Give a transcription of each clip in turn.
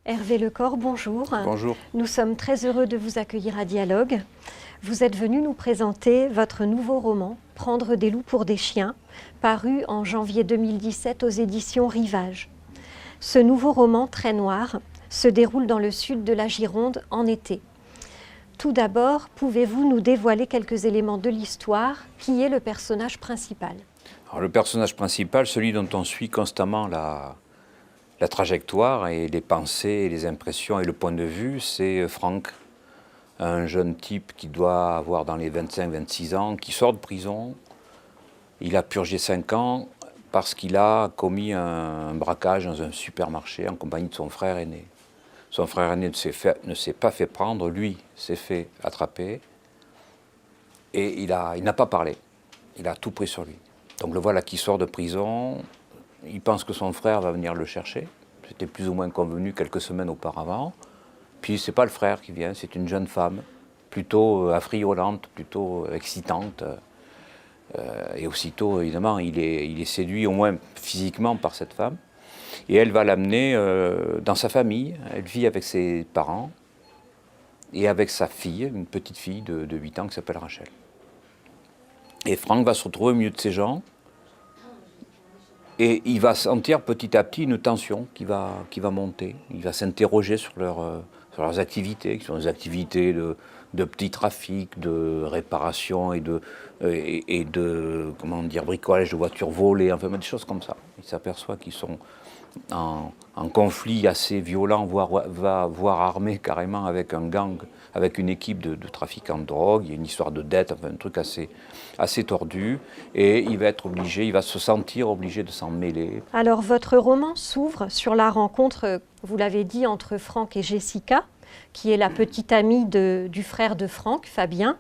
Hervé Lecor, bonjour. Bonjour. Nous sommes très heureux de vous accueillir à Dialogue. Vous êtes venu nous présenter votre nouveau roman, Prendre des loups pour des chiens, paru en janvier 2017 aux éditions Rivage. Ce nouveau roman, très noir, se déroule dans le sud de la Gironde en été. Tout d'abord, pouvez-vous nous dévoiler quelques éléments de l'histoire? Qui est le personnage principal? Alors, le personnage principal, celui dont on suit constamment la trajectoire et les pensées, et les impressions et le point de vue, c'est Franck, un jeune type qui doit avoir dans les 25-26 ans, qui sort de prison. Il a purgé 5 ans parce qu'il a commis un braquage dans un supermarché en compagnie de son frère aîné. Son frère aîné ne s'est pas fait prendre, lui s'est fait attraper et il n'a pas parlé. Il a tout pris sur lui. Donc le voilà qui sort de prison. Il pense que son frère va venir le chercher. C'était plus ou moins convenu quelques semaines auparavant. Puis c'est pas le frère qui vient, c'est une jeune femme, plutôt affriolante, plutôt excitante. Et aussitôt, évidemment, il est séduit, au moins physiquement, par cette femme. Et elle va l'amener dans sa famille. Elle vit avec ses parents et avec sa fille, une petite fille de 8 ans qui s'appelle Rachel. Et Franck va se retrouver au milieu de ces gens. Et il va sentir petit à petit une tension qui va monter. Il va s'interroger sur leurs activités, qui sont des activités de petit trafic, de réparation et de comment dire, bricolage de voitures volées, enfin des choses comme ça. Il s'aperçoit qu'ils sont en conflit assez violent, voire armé carrément avec un gang, avec une équipe de trafiquants de drogue. Il y a une histoire de dette, enfin un truc assez tordu. Et il va être obligé, il va se sentir obligé de s'en mêler. Alors, votre roman s'ouvre sur la rencontre, vous l'avez dit, entre Franck et Jessica, qui est la petite amie du frère de Franck, Fabien.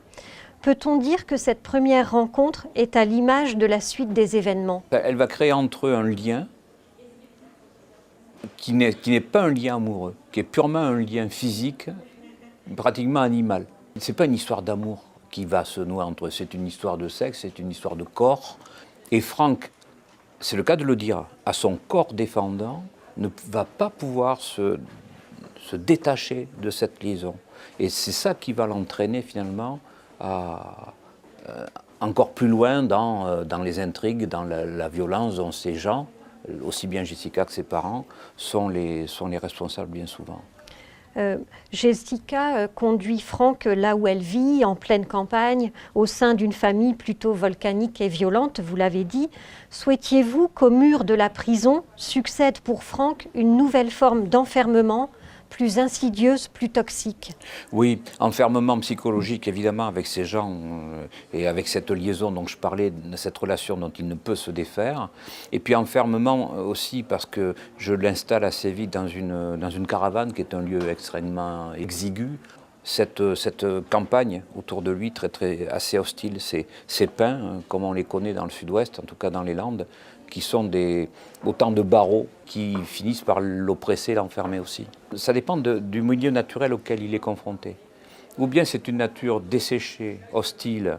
Peut-on dire que cette première rencontre est à l'image de la suite des événements? Elle va créer entre eux un lien qui n'est pas un lien amoureux, qui est purement un lien physique, pratiquement animal. Ce n'est pas une histoire d'amour qui va se nouer entre eux, c'est une histoire de sexe, c'est une histoire de corps. Et Franck, c'est le cas de le dire, à son corps défendant, ne va pas pouvoir se détacher de cette liaison. Et c'est ça qui va l'entraîner finalement à encore plus loin dans les intrigues, dans la violence dont ces gens, aussi bien Jessica que ses parents, sont les responsables bien souvent. Jessica conduit Franck là où elle vit, en pleine campagne, au sein d'une famille plutôt volcanique et violente, vous l'avez dit. Souhaitiez-vous qu'au mur de la prison succède pour Franck une nouvelle forme d'enfermement, plus insidieuse, plus toxique? Oui, enfermement psychologique évidemment avec ces gens et avec cette liaison dont je parlais, de cette relation dont il ne peut se défaire. Et puis enfermement aussi parce que je l'installe assez vite dans une caravane qui est un lieu extrêmement exigu. Cette campagne autour de lui, assez hostile, ces pins, comme on les connaît dans le sud-ouest, en tout cas dans les Landes, qui sont autant de barreaux qui finissent par l'oppresser, l'enfermer aussi. Ça dépend du milieu naturel auquel il est confronté. Ou bien c'est une nature desséchée, hostile,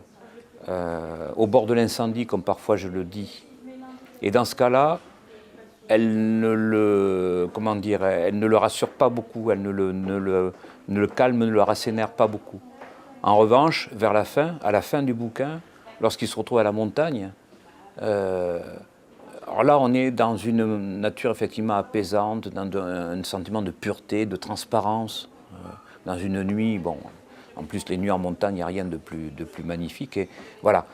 au bord de l'incendie, comme parfois je le dis. Et dans ce cas-là, elle ne le rassure pas beaucoup, elle ne le calme, ne le rassénère pas beaucoup. En revanche, à la fin du bouquin, lorsqu'il se retrouve à la montagne, alors là, on est dans une nature effectivement apaisante, dans un sentiment de pureté, de transparence, dans une nuit, bon, en plus les nuits en montagne, il n'y a rien de plus magnifique. Et voilà.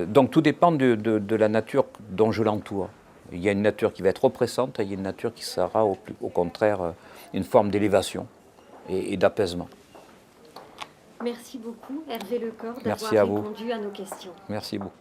Donc tout dépend de la nature dont je l'entoure. Il y a une nature qui va être oppressante, et il y a une nature qui sera au contraire une forme d'élévation et d'apaisement. Merci beaucoup Hervé Lecor Merci d'avoir à vous. répondu à nos questions. Merci beaucoup.